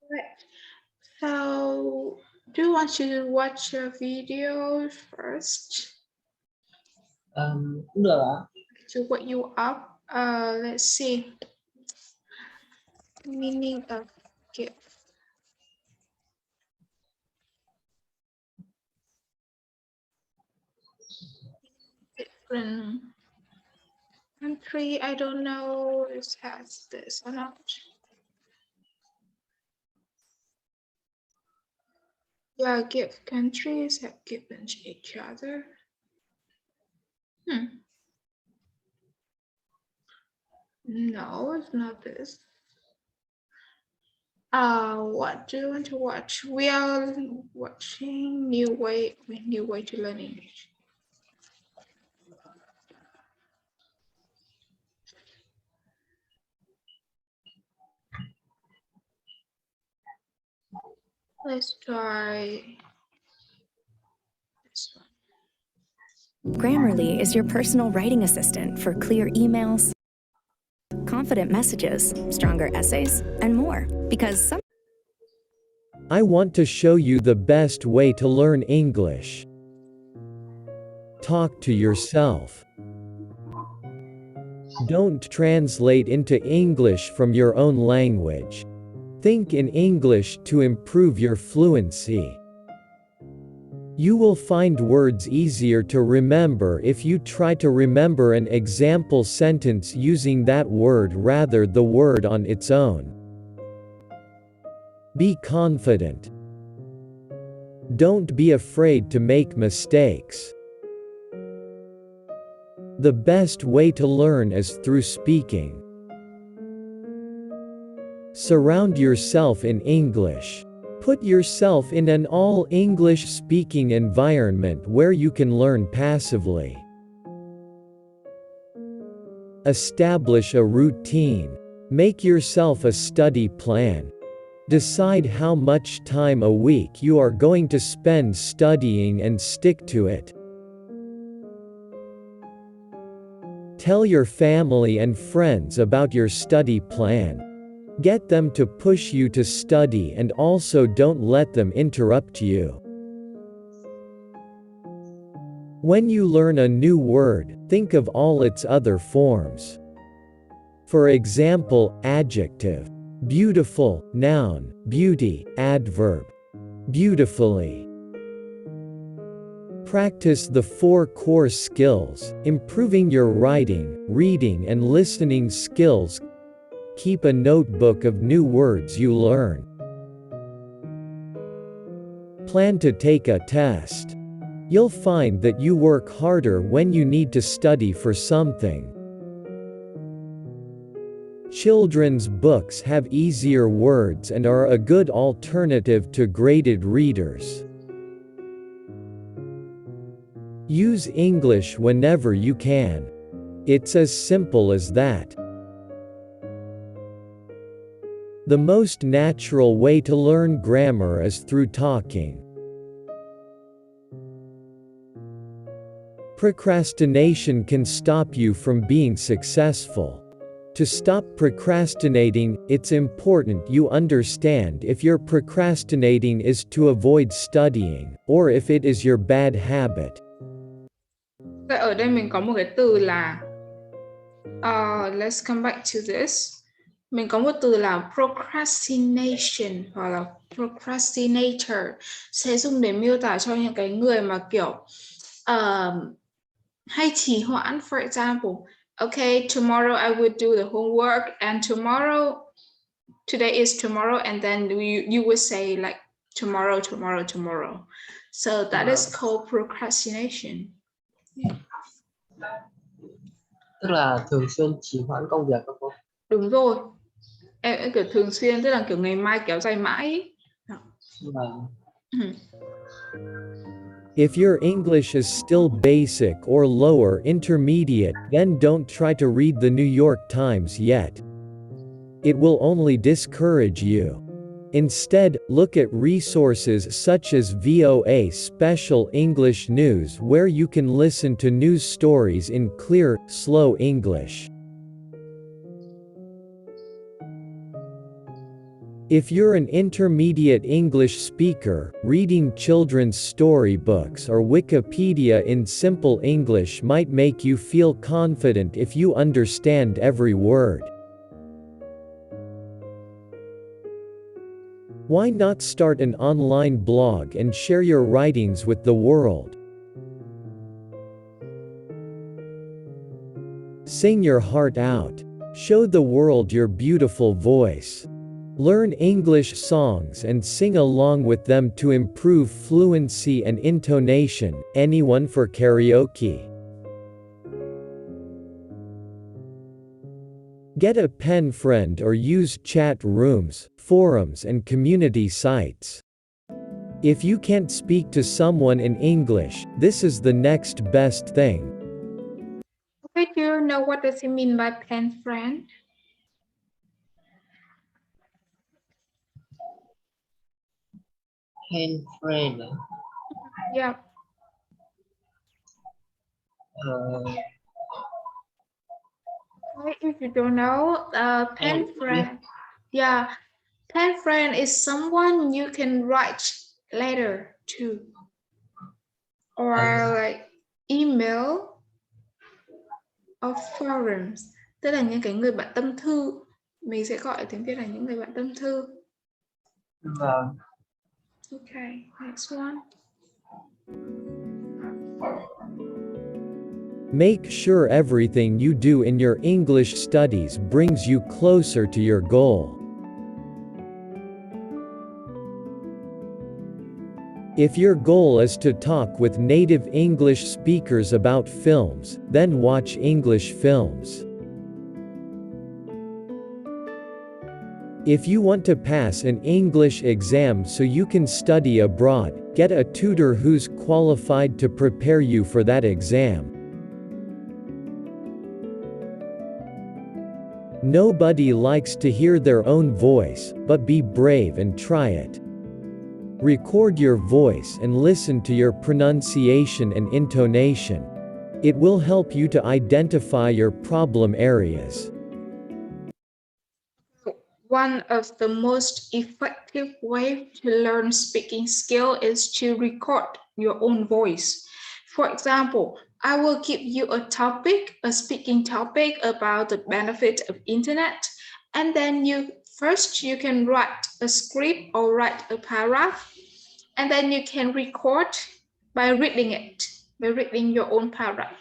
Right. So, do you want to watch a video first Cũng được ạ. to wake you up? Let's see. Meaning of gift. Different country. I don't know if it has this or not. Yeah, gift countries have given each other. No, it's not this. What do you want to watch? We are watching new way to learn English. Let's try this one. Grammarly is your personal writing assistant for clear emails, confident messages, stronger essays, and more. Because I want to show you the best way to learn English. Talk to yourself. Don't translate into English from your own language. Think in English to improve your fluency. You will find words easier to remember if you try to remember an example sentence using that word rather than the word on its own. Be confident. Don't be afraid to make mistakes. The best way to learn is through speaking. Surround yourself in English. Put yourself in an all-English speaking environment where you can learn passively. Establish a routine. Make yourself a study plan. Decide how much time a week you are going to spend studying and stick to it. Tell your family and friends about your study plan. Get them to push you to study and also don't let them interrupt you. When you learn a new word, think of all its other forms. For example, adjective, beautiful, noun, beauty, adverb, beautifully. Practice the 4 core skills, improving your writing, reading and listening skills. Keep a notebook of new words you learn. Plan to take a test. You'll find that you work harder when you need to study for something. Children's books have easier words and are a good alternative to graded readers. Use English whenever you can. It's as simple as that. The most natural way to learn grammar is through talking. Procrastination can stop you from being successful. To stop procrastinating, it's important you understand if your procrastinating is to avoid studying, or if it is your bad habit. Ở đây mình có một cái từ là let's come back to this. Mình có một từ là procrastination hoặc là procrastinator sẽ dùng để miêu tả cho những cái người mà kiểu hay trì hoãn. For example, okay, tomorrow I will do the homework and today is tomorrow, and then you will say like tomorrow. So that is called procrastination. Tức là thường xuyên trì hoãn công việc không cô? Đúng rồi. Em kiểu thường xuyên, tức là kiểu ngày mai kéo dài mãi. If your English is still basic or lower intermediate, then don't try to read the New York Times yet. It will only discourage you. Instead, look at resources such as VOA Special English News, where you can listen to news stories in clear, slow English. If you're an intermediate English speaker, reading children's storybooks or Wikipedia in simple English might make you feel confident if you understand every word. Why not start an online blog and share your writings with the world? Sing your heart out. Show the world your beautiful voice. Learn English songs and sing along with them to improve fluency and intonation. Anyone for karaoke? Get a pen friend or use chat rooms, forums and community sites. If you can't speak to someone in English, this is the next best thing. Okay, do you know what does it mean by pen friend? Pen friend. Yeah. If you don't know, pen friend. Yeah, pen friend is someone you can write letter to, or like email or forums. Tức là những cái người bạn tâm thư. Mình sẽ gọi tiếng Việt là những người bạn tâm thư. Vâng. Okay, next one. Make sure everything you do in your English studies brings you closer to your goal. If your goal is to talk with native English speakers about films, then watch English films. If you want to pass an English exam so you can study abroad, get a tutor who's qualified to prepare you for that exam. Nobody likes to hear their own voice, but be brave and try it. Record your voice and listen to your pronunciation and intonation. It will help you to identify your problem areas. One of the most effective ways to learn speaking skill is to record your own voice. For example, I will give you a topic, a speaking topic about the benefit of internet, and then you can write a script or write a paragraph, and then you can record by reading it, by reading your own paragraph.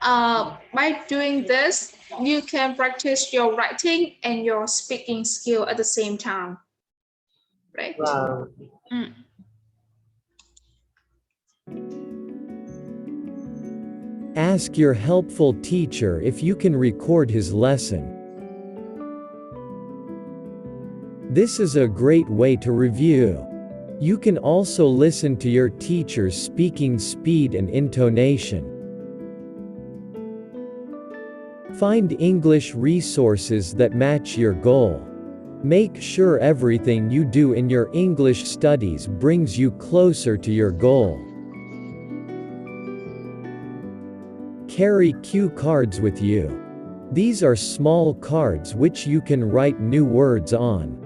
By doing this, you can practice your writing and your speaking skill at the same time, right? Wow. Ask your helpful teacher if you can record his lesson. This is a great way to review. You can also listen to your teacher's speaking speed and intonation. Find English resources that match your goal. Make sure everything you do in your English studies brings you closer to your goal. Carry cue cards with you. These are small cards which you can write new words on.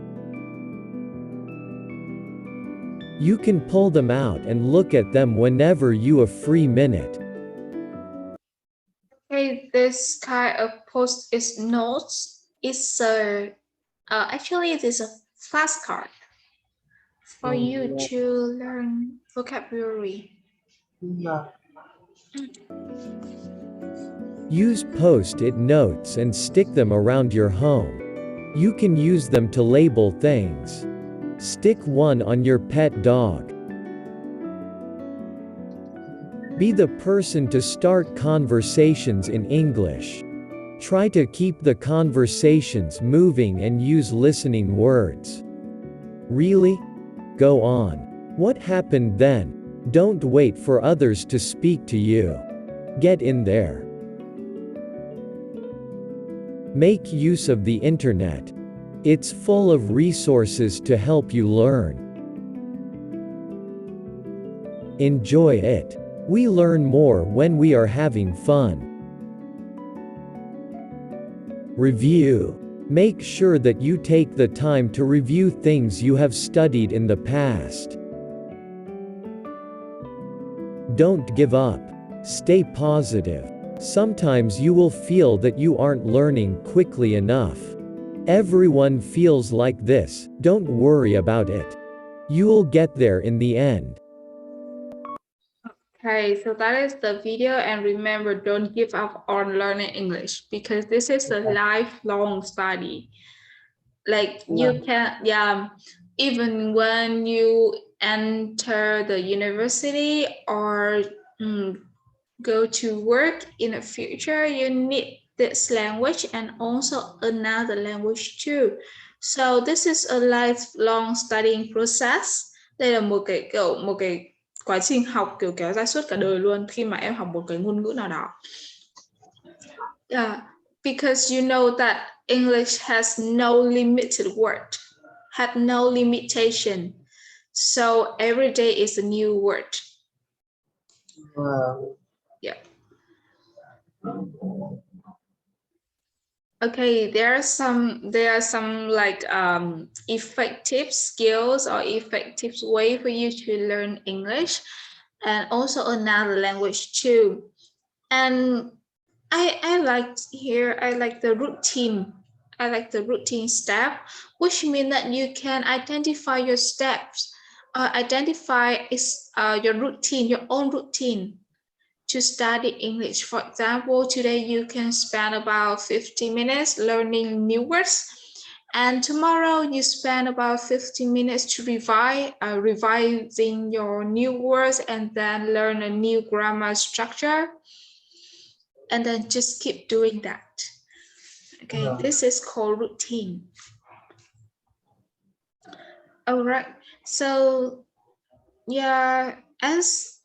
You can pull them out and look at them whenever you have a free minute. Okay, this kind of post-it notes is actually it is a flashcard for you to learn vocabulary. No. Use post-it notes and stick them around your home. You can use them to label things. Stick one on your pet dog. Be the person to start conversations in English. Try to keep the conversations moving and use listening words. Really? Go on. What happened then? Don't wait for others to speak to you. Get in there. Make use of the internet. It's full of resources to help you learn. Enjoy it. We learn more when we are having fun. Review. Make sure that you take the time to review things you have studied in the past. Don't give up. Stay positive. Sometimes you will feel that you aren't learning quickly enough. Everyone feels like this, don't worry about it. You'll get there in the end. Okay, so that is the video, and remember, don't give up on learning English because this is a lifelong study. Like you can, even when you enter the university or go to work in the future, you need this language and also another language too. So this is a lifelong studying process. Đây là một cái quá trình học kiểu kéo dài suốt cả đời luôn khi mà em học một cái ngôn ngữ nào đó. Yeah, because you know that English has no limited word, had no limitation. So every day is a new word. Yeah. Okay, there are some like effective skills or effective way for you to learn English and also another language too. And I like the routine. I like the routine step, which means that you can identify your steps, identify your routine, your own routine to study English. For example, today you can spend about 50 minutes learning new words, and tomorrow you spend about 50 minutes to revising your new words and then learn a new grammar structure, and then just keep doing that. Okay, this is called routine. All right, so yeah, as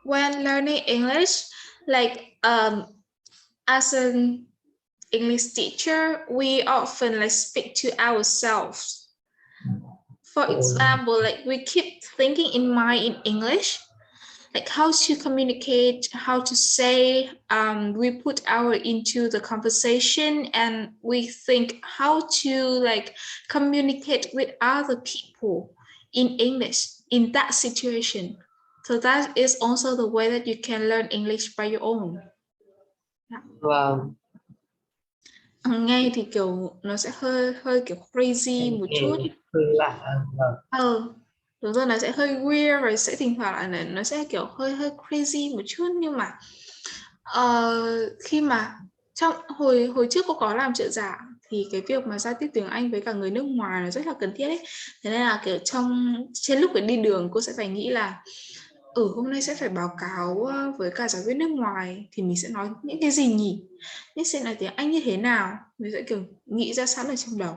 when learning English, like as an English teacher, we often like speak to ourselves. For example, like we keep thinking in mind in English, like how to communicate, how to say, we put our into the conversation and we think how to like communicate with other people in English in that situation. So that is also the way that you can learn English by your own. Wow. Nghe thì kiểu nó sẽ hơi kiểu crazy một chút. Hơi lạ. Đúng rồi, nó sẽ hơi weird, rồi sẽ thỉnh thoảng là nó sẽ kiểu hơi crazy một chút, nhưng mà khi mà trong hồi trước cô có làm trợ giảng thì cái việc mà giao tiếp tiếng Anh với cả người nước ngoài là rất là cần thiết ấy. Thế nên là kiểu trên lúc đi đường cô sẽ phải nghĩ là hôm nay sẽ phải báo cáo với cả giáo viên nước ngoài thì mình sẽ nói những cái gì nhỉ? Mình sẽ nói tiếng Anh như thế nào? Mình sẽ kiểu nghĩ ra sẵn ở trong đầu.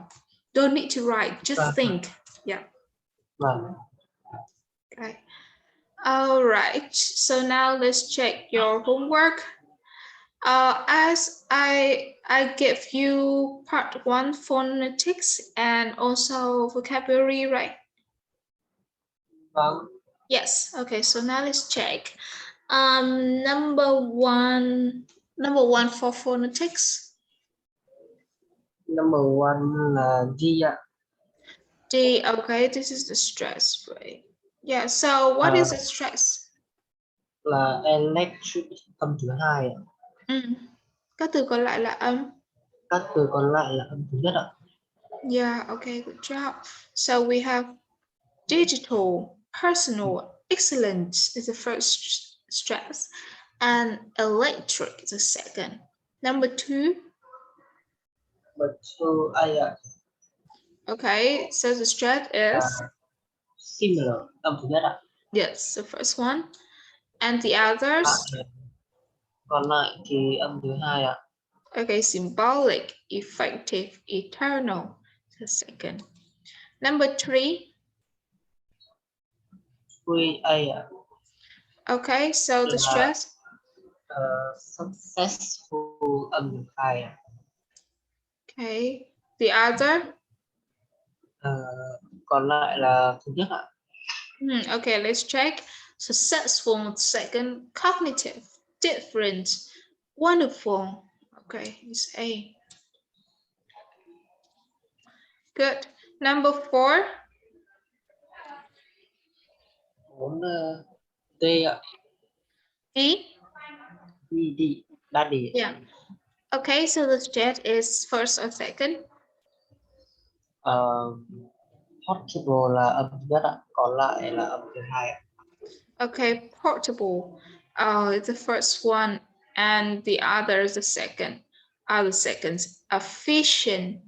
Don't need to write, just think. Yeah. Okay. All right. So now let's check your homework. As I give you part 1 phonetics and also vocabulary, right? Yes. Okay. So now let's check. Number one for phonetics. Number 1 là D ạ. D. Okay. This is the stress, right? Yeah. So what is the stress? Là electric, âm thứ 2 ạ. Các từ còn lại là âm. Các từ còn lại là âm thứ nhất ạ. Yeah. Okay. Good job. So we have digital, personal, excellent is the first stress, and electric is the second. Number 2. Number 2 A ạ. Okay, so the stress is similar, âm thứ nhất ạ. Yes, the first one. And the others? Còn lại thì âm thứ 2 ạ. Okay, symbolic, effective, eternal, the second. Number 3. 3A ạ. Okay, so the stress? Successful, âm thứ 2 ạ. Okay, the other? Còn lại là thứ nhất ạ. Okay, let's check. Successful, second. Cognitive, different, wonderful. Okay, it's A. Good. Number 4. 4 D ạ. D. D. Daddy. Yeah. Okay, so the jet is first or second? Portable là âm thứ nhất ạ, còn lại là âm thứ hai ạ. Okay, portable. It's the first one, and the other is the second. Are the seconds. Efficient,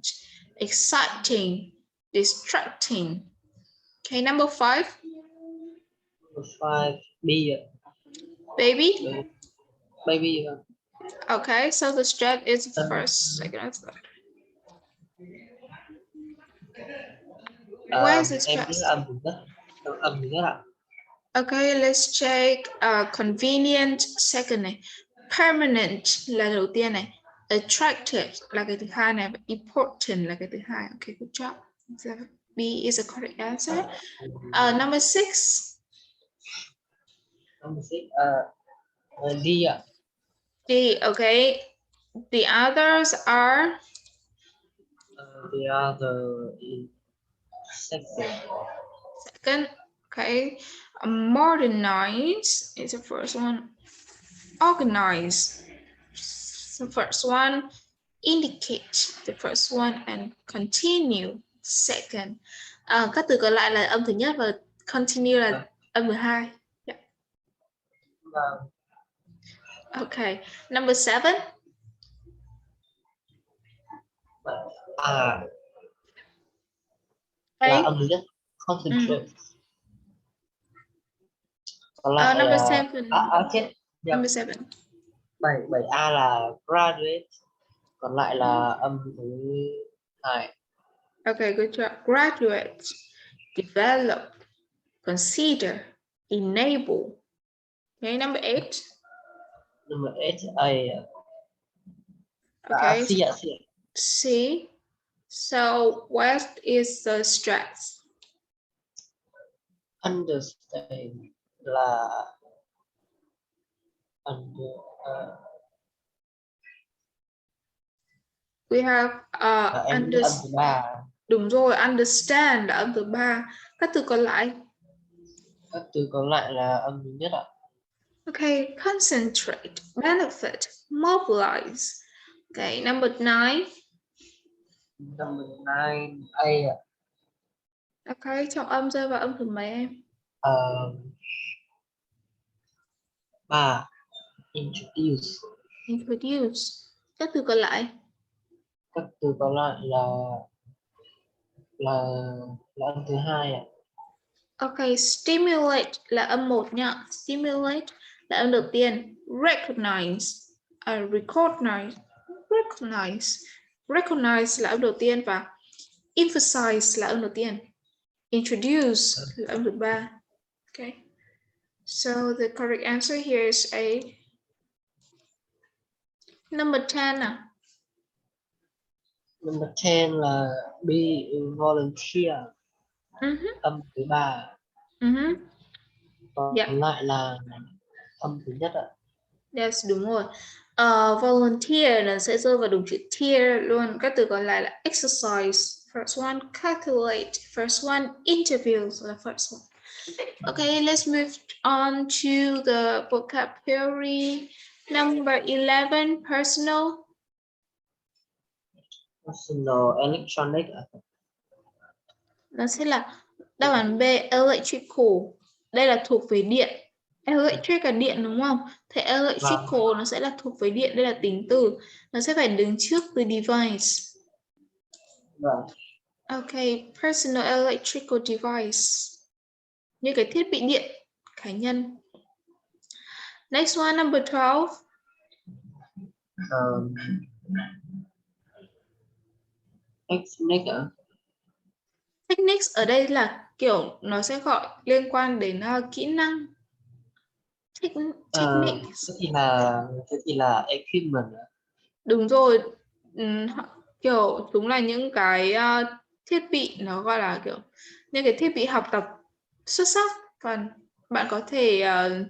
exciting, distracting. Okay, number 5. Number 5 B ạ. Baby. Baby. Okay, so the jet is first, second, and third. Where is the Em stress? biết âm thứ nhất ạ. Okay, let's check convenient second này, permanent là đầu tiên này, attractive là cái thứ hai này, và important là cái thứ hai. Okay, good job. So B is a correct answer. Number 6. Number 6 D ạ. D. Okay. The others are. The other is second. Second. Okay. Modernize is the first one. Organize, the first one. Indicate, the first one, and continue, second. Các từ còn lại là âm thứ nhất và continue là âm thứ hai. Yeah. Okay. Number 7. Là âm thứ nhất. Concentrate. Còn lại Number là 7. chết. Number 7. 7A là graduate. Còn lại là âm thứ hai. Okay, good job. Graduate, develop, consider, enable. Okay, number 8. Number 8A. Okay. C. C. So what is the stress? Understand là We have đúng rồi, understand là âm thứ 3. Các từ còn lại? Các từ còn lại là âm thứ nhất ạ. Okay, concentrate, benefit, mobilize. Okay, number 9. Number 9A ạ. Okay, trong âm rơi vào âm thứ mấy em? 3. Introduce. Introduce. Các từ còn lại? Các từ còn lại là âm thứ hai ạ. Okay, stimulate là âm 1 nhá. Stimulate là âm đầu tiên. Recognize, recognize là âm đầu tiên, và emphasize là âm đầu tiên. Introduce là âm thứ 3. Okay. So the correct answer here is A. Number 10 nào. Number 10 là B, volunteer. Âm thứ 3. Còn lại là âm thứ nhất ạ. Yes, đúng rồi. Volunteer là sẽ rơi vào đúng chữ tier luôn. Các từ còn lại là exercise, first one, calculate, first one, interview là first one. Okay, let's move on to the vocabulary. Number 11, personal. Personal electronic. Nó sẽ là đáp án B, electrical. Đây là thuộc về điện. Electric là điện đúng không? Thế electrical nó sẽ là thuộc về điện. Đây là tính từ. Nó sẽ phải đứng trước từ device. Okay, personal electrical device. Như cái thiết bị điện cá nhân. Next one, number 12. Techniques ở đây là kiểu nó sẽ gọi liên quan đến kỹ năng. Techniques. Thế thì là equipment. Đúng rồi. Kiểu chúng là những cái thiết bị, nó gọi là kiểu những cái thiết bị học tập xuất sắc, và bạn có thể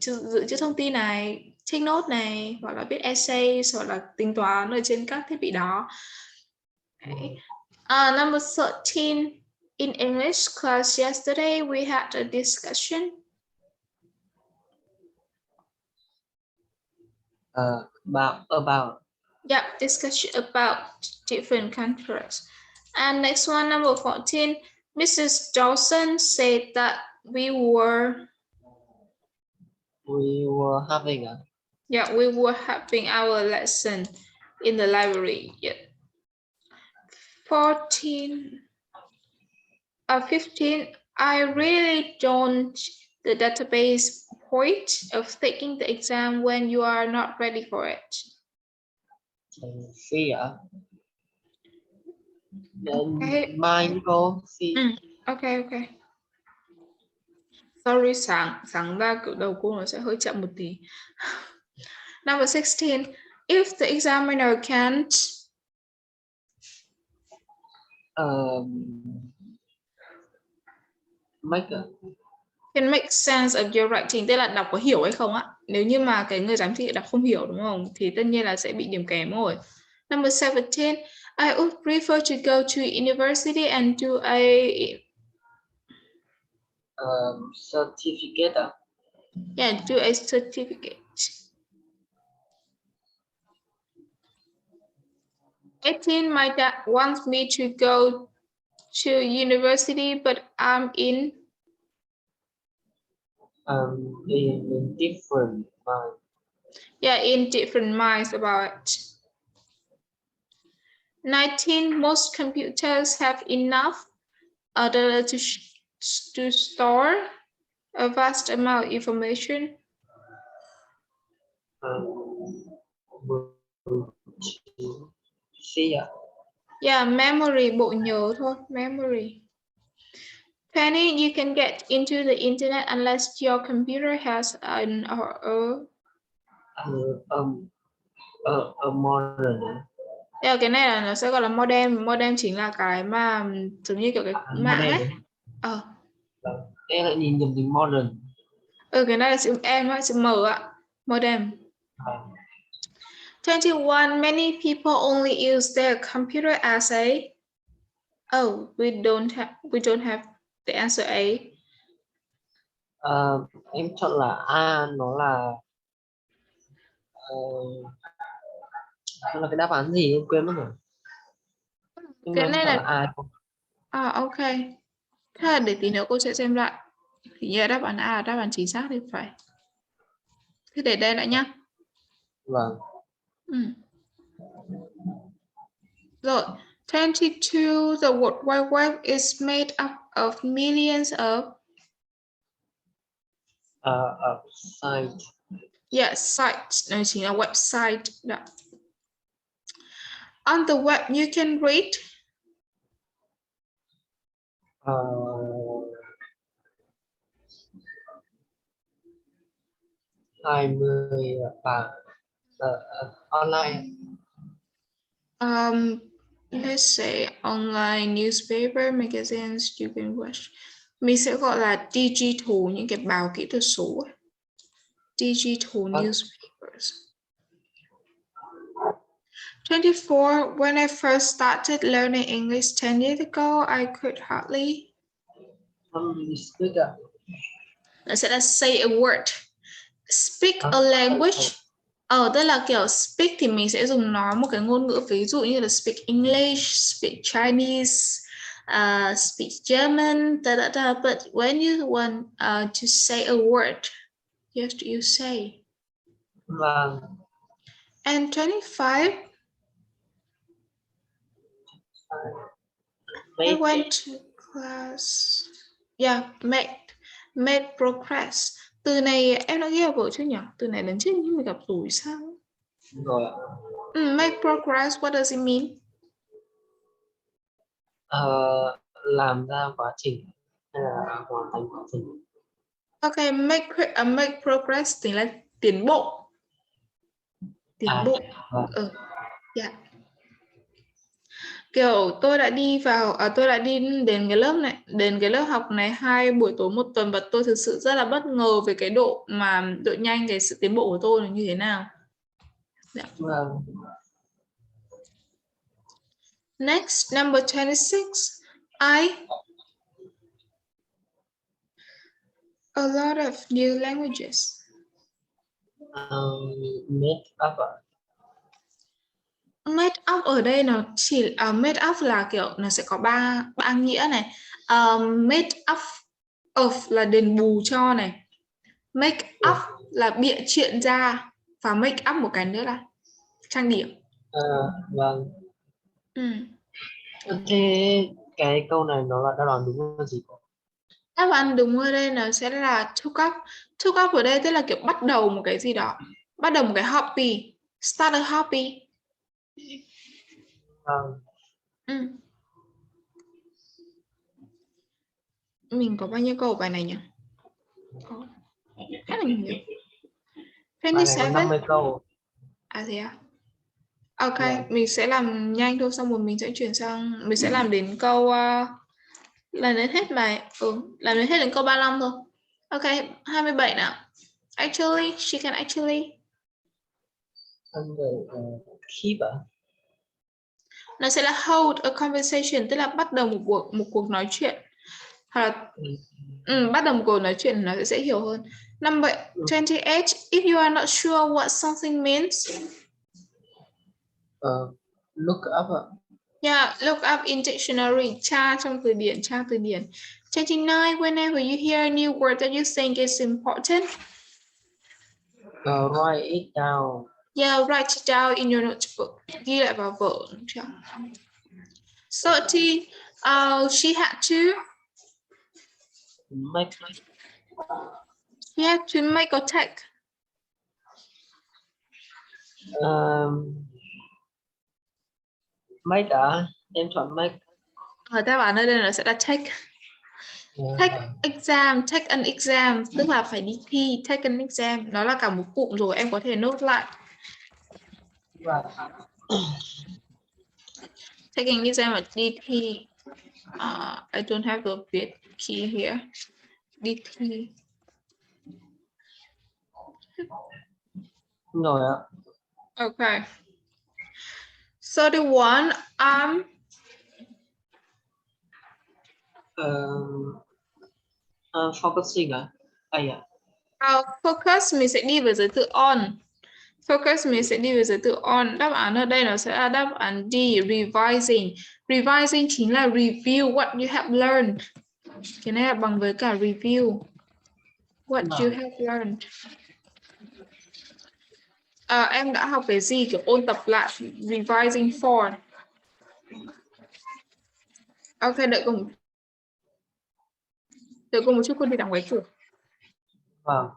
dự trữ thông tin này, take note này, hoặc là viết essay, hoặc là tính toán ở trên các thiết bị đó. Number 13. In English class yesterday, we had a discussion. About. Yeah, discussion about different countries. And next one, number 14. Mrs. Dawson said that we were having we were having our lesson in the library. Yeah. 15. I really don't the database point of taking the exam when you are not ready for it. Okay. Mine go see. Okay. Sorry, sáng ra cử đầu cô nó sẽ hơi chậm một tí. Number 16. If the examiner can't can make sense of your writing, tức là đọc có hiểu hay không á. Nếu như mà cái người giám thị đọc không hiểu đúng không, thì tất nhiên là sẽ bị điểm kém rồi. Number 17. I would prefer to go to university and do a certificate. Yeah, do a certificate. 18. My dad wants me to go to university, but I'm in different mind. Yeah, in different minds about it. 19. Most computers have enough data to store a vast amount of information. Yeah, memory, bộ nhớ thôi, memory. 20. You can get into the internet unless your computer has an modern. Yeah, cái này là nó sẽ gọi là modem. Modem chính là cái mà giống như kiểu cái mạng ấy. Em lại nhìn nhầm từ modern. Cái này là chữ M hay chữ M ạ. Modem. 21. Many people only use their computer as a. We don't have the answer A. Em chọn là A, nó là cái đáp án gì em quên mất rồi. Cái này là A. Ok. Thế là để tí nữa cô sẽ xem lại. Thì như là đáp án A là đáp án chính xác thì phải. Thế để đây lại nhá. Vâng. Rồi. 22. The World Wide Web is made up of millions of site. Yeah, site. Nó chính là website. Đó. On the web you can read 20 bản online. Let's say online newspaper, magazines you can watch. Mình sẽ gọi là digital, những cái báo kỹ thuật số. Digital newspapers. 24. When I first started learning English 10 years ago, I could hardly. Nó sẽ là say a word. Speak a language. Tức là kiểu speak thì mình sẽ dùng nói một cái ngôn ngữ, ví dụ như là speak English, speak Chinese, speak German, But when you want to say a word, you have to use say. And 25. I went to class. Yeah, make progress. Từ này em đã ghi vào vở chưa nhỉ? Từ này lần trước nhưng mình gặp rồi sao? Rồi. Make progress, what does it mean? Làm ra quá trình hay là hoàn thành quá trình. Ok, make progress tính là tiến bộ. Tiến bộ. Yeah. Kiểu tôi đã đi đến cái lớp này, đến cái lớp học này 2 buổi tối một tuần và tôi thực sự rất là bất ngờ về cái độ nhanh cái sự tiến bộ của tôi là như thế nào. Yeah. Next, number 26. A lot of new languages. Made up. Made up ở đây nó chỉ made up là kiểu nó sẽ có ba nghĩa này. Made up of là đền bù cho này. Make up là bịa chuyện ra, và make up một cái nữa là trang điểm. Vâng. Thế cái câu này nó là đáp án đúng là gì? Đáp án đúng ở đây nó sẽ là took up. Took up ở đây tức là kiểu bắt đầu một cái gì đó, bắt đầu một cái hobby, start a hobby. Mình có bao nhiêu câu ở bài này nhỉ? Có khá là nhiều. 27. 50 câu. À thế à? Ok, mình sẽ làm nhanh thôi, xong rồi mình sẽ chuyển sang, mình sẽ làm đến câu làm đến hết bài, làm đến hết đến câu 35 thôi. Ok, 27 nào. Actually, she can actually. Keep. Nó sẽ là hold a conversation, tức là bắt đầu một cuộc nói chuyện. Hoặc là bắt đầu một cuộc nói chuyện nó sẽ hiểu hơn. Number 28, if you are not sure what something means, look up. Yeah, look up in dictionary, tra trong từ điển, tra từ điển. 29, whenever you hear a new word that you think is important, Write it down. Yeah, write it down in your notebook. Ghi lại vào vở. 30, she had to Make. She had to make a take. Make em chọn make. Đáp án ở đây là sẽ là take. Take exam, take an exam, tức là phải đi thi, take an exam. Nó là cả một cụm rồi, em có thể note lại. Take an exam là đi thi. I don't have the bit key here. Đi thi. Rồi ạ. Okay. 31, focusing focus mình sẽ đi với giới từ on. Focus mình sẽ đi với giới từ on. Đáp án ở đây nó sẽ là đáp án D, revising. Revising chính là review what you have learned. Cái này là bằng với cả review what you have learned. Em đã học cái gì, kiểu ôn tập lại, revising for. Ok, đợi cùng một chút, cô đi đóng cái cửa. Vâng.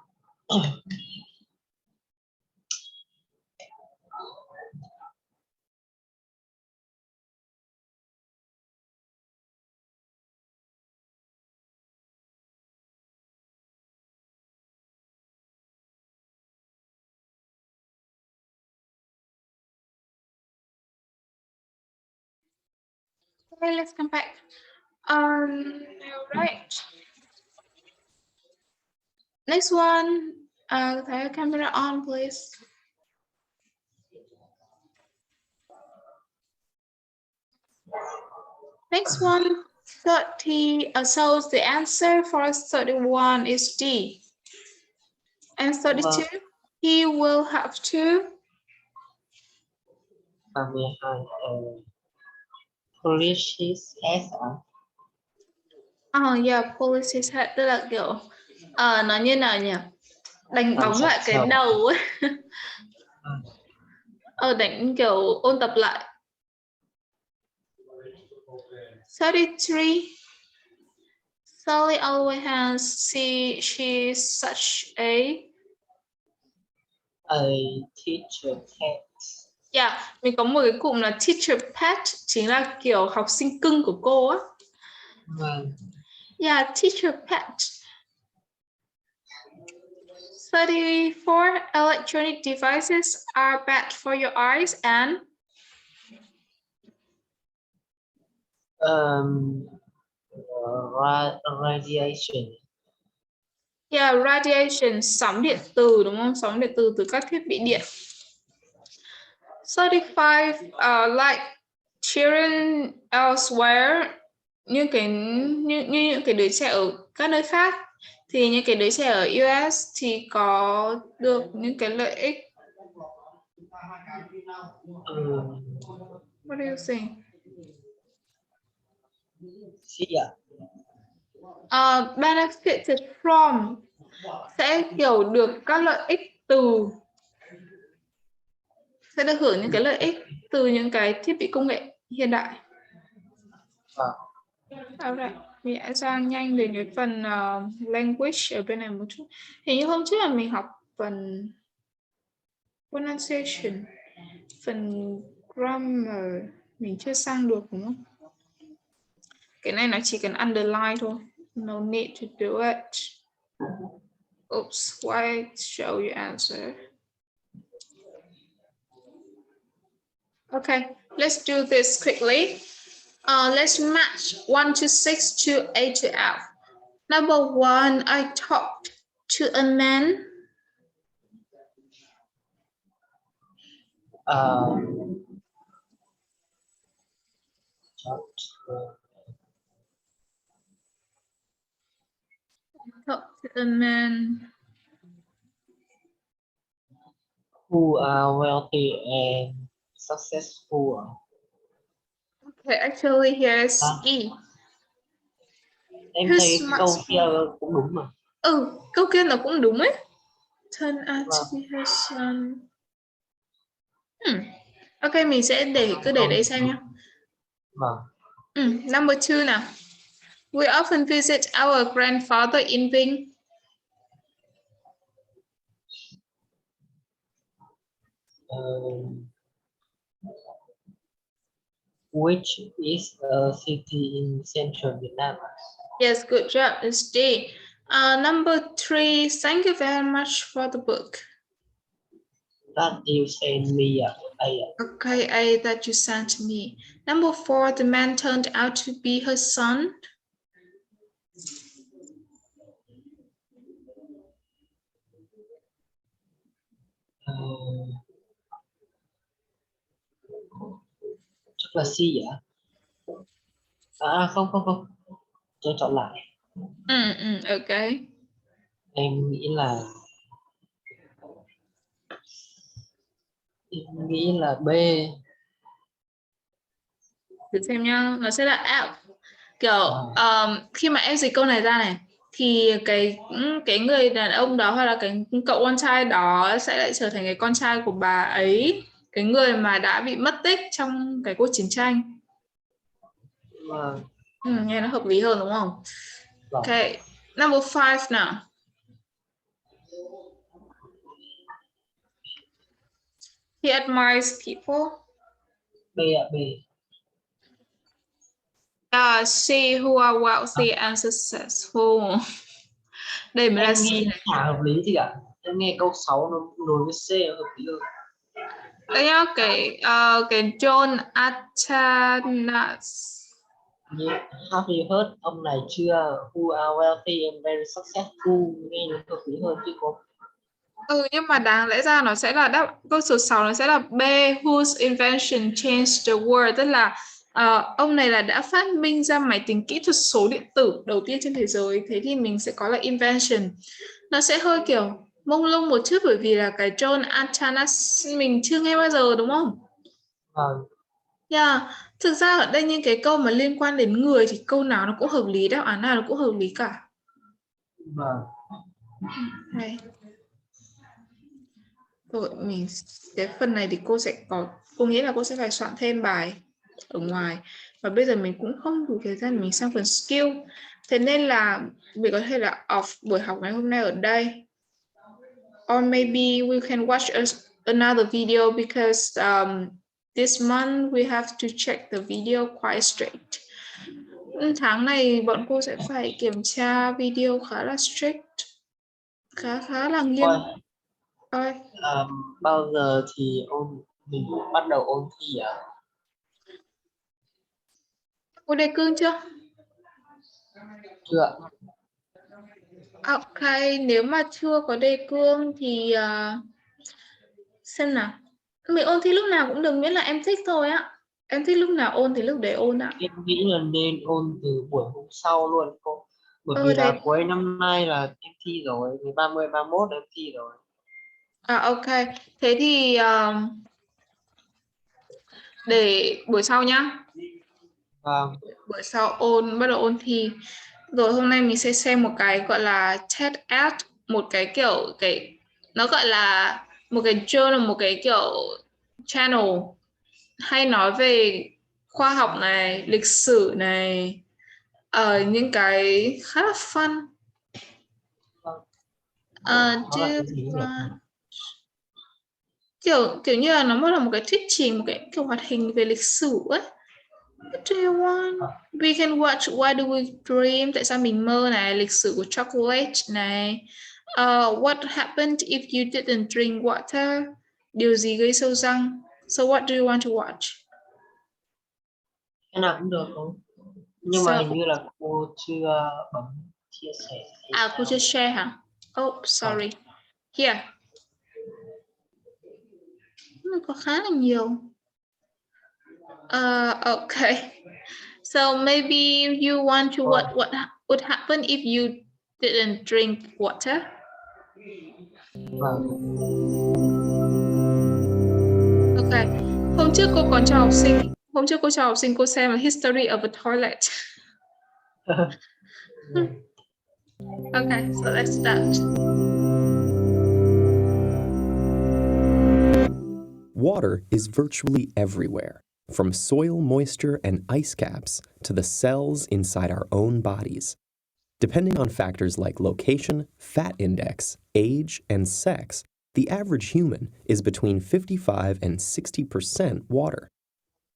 Okay, let's come back. All right. Next one. The camera on, please. Next one, 30. So the answer for 31 is D. And 32, he will have to. Polish his head. Yeah, polish his head, tức là kiểu nó như nào nhỉ? Đánh bóng lại cái đầu ấy. Đánh kiểu ôn tập lại. 33. Sally always has she's such a teacher pet. Yeah, mình có một cái cụm là teacher pet, chính là kiểu học sinh cưng của cô á. Yeah, teacher pet. 34. Electronic devices are bad for your eyes and radiation. Yeah, radiation, sóng điện từ, đúng không? Sóng điện từ các thiết bị điện. 35, like children elsewhere, như những cái đứa trẻ ở các nơi khác, thì những cái đứa trẻ ở US thì có được những cái lợi ích. What do you think? Benefited from sẽ hiểu được các lợi ích từ, sẽ được hưởng những cái lợi ích từ những cái thiết bị công nghệ hiện đại. Alright, mình sẽ sang nhanh đến cái phần language ở bên này một chút. Hình như hôm trước là mình học phần pronunciation, phần grammar mình chưa sang được đúng không? Cái này nó chỉ cần underline thôi. No need to do it. Oops, why show you answer? Okay, let's do this quickly. Let's match 1 to 6 to A to F. Number 1, I talked to a man. Talk to a man who are wealthy and successful. Okay, actually here is E. Em thấy câu kia cũng đúng mà. Câu kia nó cũng đúng ấy. Turn out to be her son. Ok, mình sẽ cứ để đấy xem nhé. Number 2 nào. We often visit our grandfather in Vinh. Which is a city in central Vietnam. Yes, good job. It's D. Number 3, thank you very much for the book. That you sent me. Okay, A, that you sent me. Number 4, the man turned out to be her son. Chắc là C ạ. Không. Tôi chọn lại. Ok. Em nghĩ là B. Thử xem nhá, nó sẽ là F. Kiểu khi mà em dịch câu này ra này thì cái người đàn ông đó hoặc là cái cậu con trai đó sẽ lại trở thành cái con trai của bà ấy, cái người mà đã bị mất tích trong cái cuộc chiến tranh. Nghe nó hợp lý hơn đúng không? Ok, number 5 nào. He admires people. B ạ, B. See who are wealthy and successful. Đây mới là C này. Chả hợp lý gì cả. Em nghe câu 6 nó nối với C hợp lý hơn. Đây nhá, cái John Atanas. Have you heard ông này chưa? Who are wealthy and very successful. Nghe nó hợp lý hơn chứ cô. Nhưng mà đáng lẽ ra nó sẽ là câu số 6 nó sẽ là B, whose invention changed the world, tức là ông này là đã phát minh ra máy tính kỹ thuật số điện tử đầu tiên trên thế giới. Thế thì mình sẽ có là invention. Nó sẽ hơi kiểu mông lung một chút bởi vì là cái John Atanas mình chưa nghe bao giờ đúng không? Thực ra ở đây những cái câu mà liên quan đến người thì câu nào nó cũng hợp lý, đáp án nào nó cũng hợp lý cả. Đây. Rồi cái phần này thì cô nghĩ là cô sẽ phải soạn thêm bài ở ngoài, và bây giờ mình cũng không đủ thời gian mình sang phần skill, thế nên là mình có thể là off buổi học ngày hôm nay ở đây, or maybe we can watch another video because this month we have to check the video quite strict. Tháng này bọn cô sẽ phải kiểm tra video khá là strict, khá là nghiêm. Bao giờ thì mình bắt đầu ôn thi ạ? Cô đề cương chưa? Chưa. Ok, nếu mà chưa có đề cương thì xem nào. Mình ôn thi lúc nào cũng được miễn là em thích thôi á. Em thích lúc nào ôn thì lúc đấy ôn ạ. Em nghĩ là nên ôn từ buổi hôm sau luôn cô. Bởi vì Đấy. là cuối năm nay là em thi rồi, ngày 30, 31 em thi rồi. Ok. Thế thì để buổi sau nhá. Vâng. Buổi sau bắt đầu ôn thi. Rồi hôm nay mình sẽ xem một cái gọi là TED Ad, một cái kiểu nó gọi là một cái journal, một cái kiểu channel hay nói về khoa học này, lịch sử này, những cái khá là fun. Kiểu như là nó là một cái thuyết trình, một cái kiểu hoạt hình về lịch sử ấy. What do you want? We can watch Why Do We Dream? Tại sao mình mơ này, lịch sử của chocolate này. What happened if you didn't drink water? Điều gì gây sâu răng? So what do you want to watch? Cái nào cũng được không? Nhưng mà hình như là cô chưa bấm chia sẻ. Cô chưa share hả? Oh, sorry. Here. Nó có khá là nhiều. Okay. So maybe you want to what would happen if you didn't drink water? Vâng. Okay. Hôm trước cô cho học sinh cô xem là history of a toilet. Okay, so let's start. Water is virtually everywhere, from soil moisture and ice caps to the cells inside our own bodies. Depending on factors like location, fat index, age, and sex, the average human is between 55 and 60% water.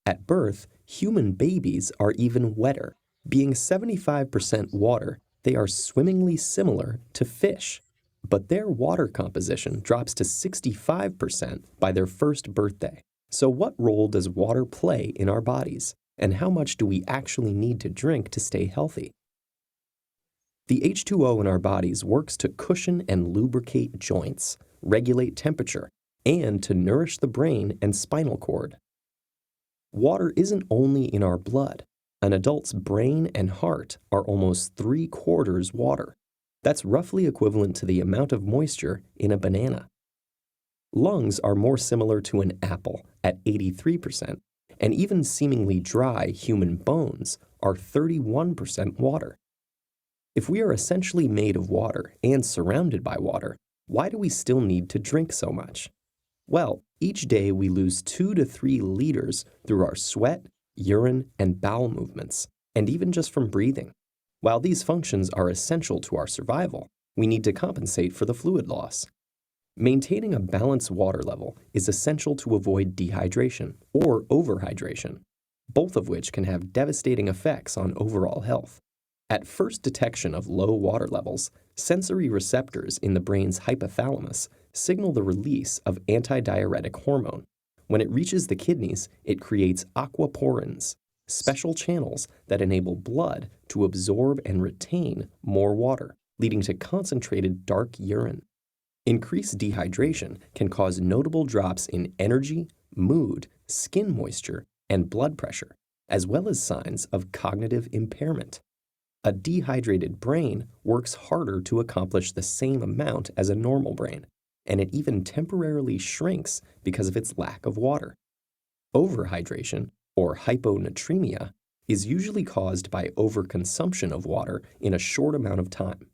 At birth, human babies are even wetter. Being 75% water, they are swimmingly similar to fish. But their water composition drops to 65% by their first birthday. So what role does water play in our bodies? And how much do we actually need to drink to stay healthy? The H2O in our bodies works to cushion and lubricate joints, regulate temperature, and to nourish the brain and spinal cord. Water isn't only in our blood. An adult's brain and heart are almost 3/4 water. That's roughly equivalent to the amount of moisture in a banana. Lungs are more similar to an apple at 83%, and even seemingly dry human bones are 31% water. If we are essentially made of water and surrounded by water, why do we still need to drink so much? Well, each day we lose 2 to 3 liters through our sweat, urine, and bowel movements, and even just from breathing. While these functions are essential to our survival, we need to compensate for the fluid loss. Maintaining a balanced water level is essential to avoid dehydration or overhydration, both of which can have devastating effects on overall health. At first detection of low water levels, sensory receptors in the brain's hypothalamus signal the release of antidiuretic hormone. When it reaches the kidneys, it creates aquaporins, special channels that enable blood to absorb and retain more water, leading to concentrated dark urine. Increased dehydration can cause notable drops in energy, mood, skin moisture, and blood pressure, as well as signs of cognitive impairment. A dehydrated brain works harder to accomplish the same amount as a normal brain, and it even temporarily shrinks because of its lack of water. Overhydration, or hyponatremia, is usually caused by overconsumption of water in a short amount of time.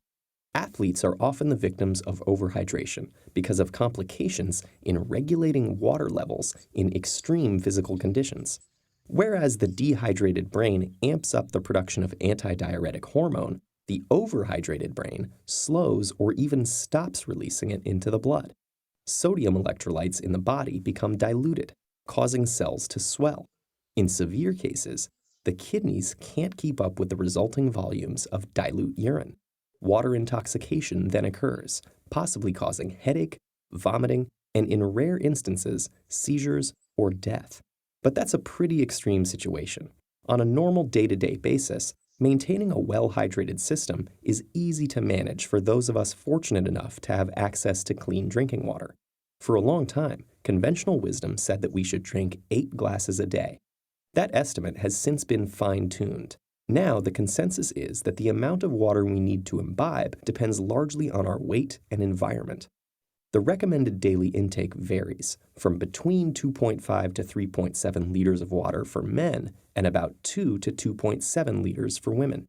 Athletes are often the victims of overhydration because of complications in regulating water levels in extreme physical conditions. Whereas the dehydrated brain amps up the production of antidiuretic hormone, the overhydrated brain slows or even stops releasing it into the blood. Sodium electrolytes in the body become diluted, causing cells to swell. In severe cases, the kidneys can't keep up with the resulting volumes of dilute urine. Water intoxication then occurs, possibly causing headache, vomiting, and in rare instances, seizures or death. But that's a pretty extreme situation. On a normal day-to-day basis, maintaining a well-hydrated system is easy to manage for those of us fortunate enough to have access to clean drinking water. For a long time, conventional wisdom said that we should drink 8 glasses a day. That estimate has since been fine-tuned. Now, the consensus is that the amount of water we need to imbibe depends largely on our weight and environment. The recommended daily intake varies from between 2.5 to 3.7 liters of water for men and about 2 to 2.7 liters for women,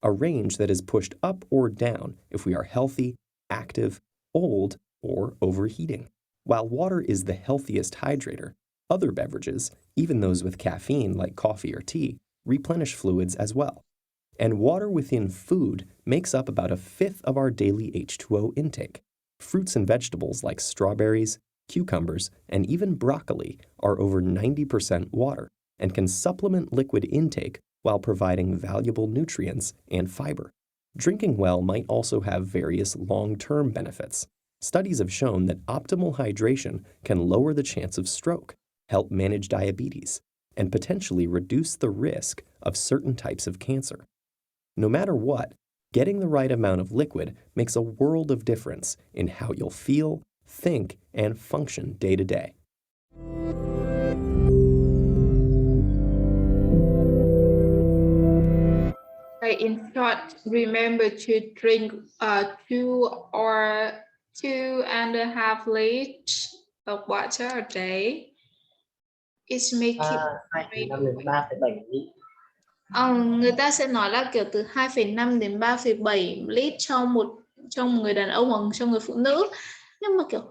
a range that is pushed up or down if we are healthy, active, old, or overheating. While water is the healthiest hydrator, other beverages, even those with caffeine like coffee or tea, replenish fluids as well. And water within food makes up about a fifth of our daily H2O intake. Fruits and vegetables like strawberries, cucumbers, and even broccoli are over 90% water and can supplement liquid intake while providing valuable nutrients and fiber. Drinking well might also have various long-term benefits. Studies have shown that optimal hydration can lower the chance of stroke, help manage diabetes, and potentially reduce the risk of certain types of cancer. No matter what, getting the right amount of liquid makes a world of difference in how you'll feel, think, and function day to day. In short, remember to drink 2 or 2.5 liters of water a day. It's make it 2,5 đến 3,7 lít. Người ta sẽ nói là kiểu từ 2,5 đến 3,7 lít trong một người đàn ông hoặc trong người phụ nữ. Nhưng mà kiểu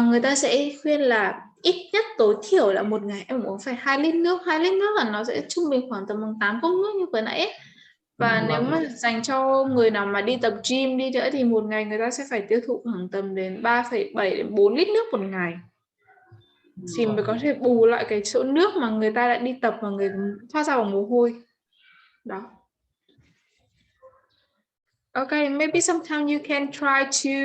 người ta sẽ khuyên là ít nhất tối thiểu là một ngày em uống phải 2 lít nước. 2 lít nước là nó sẽ trung bình khoảng tầm 8 cốc nước như vừa nãy ấy. Và nếu mà dành cho người nào mà đi tập gym đi nữa thì một ngày người ta sẽ phải tiêu thụ khoảng tầm đến 3,7 đến 4 lít nước một ngày. Thì mới có thể bù lại cái chỗ nước mà người ta đã đi tập và người thoát ra bằng mồ hôi. Đó. Okay, maybe sometime you can try to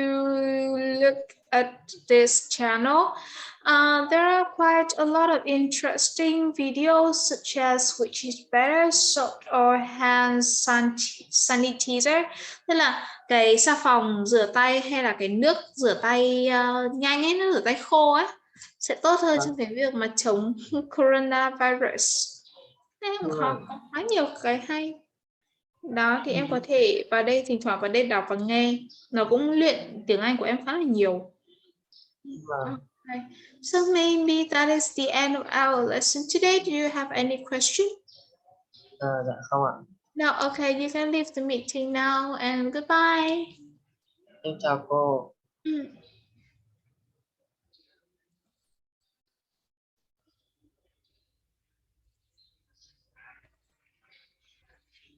look at this channel. There are quite a lot of interesting videos such as which is better, soap or hand sanitizer. Tức là cái xà phòng rửa tay hay là cái nước rửa tay nhanh ấy, nước rửa tay khô ấy sẽ tốt hơn trong cái việc mà chống coronavirus. Nên có khá nhiều cái hay. Đó thì em có thể vào đây thỉnh thoảng vào đây đọc và nghe. Nó cũng luyện tiếng Anh của em khá là nhiều. Okay. So maybe that is the end of our lesson today. Do you have any question? Dạ không ạ. No, okay, you can leave the meeting now and goodbye. Em chào cô.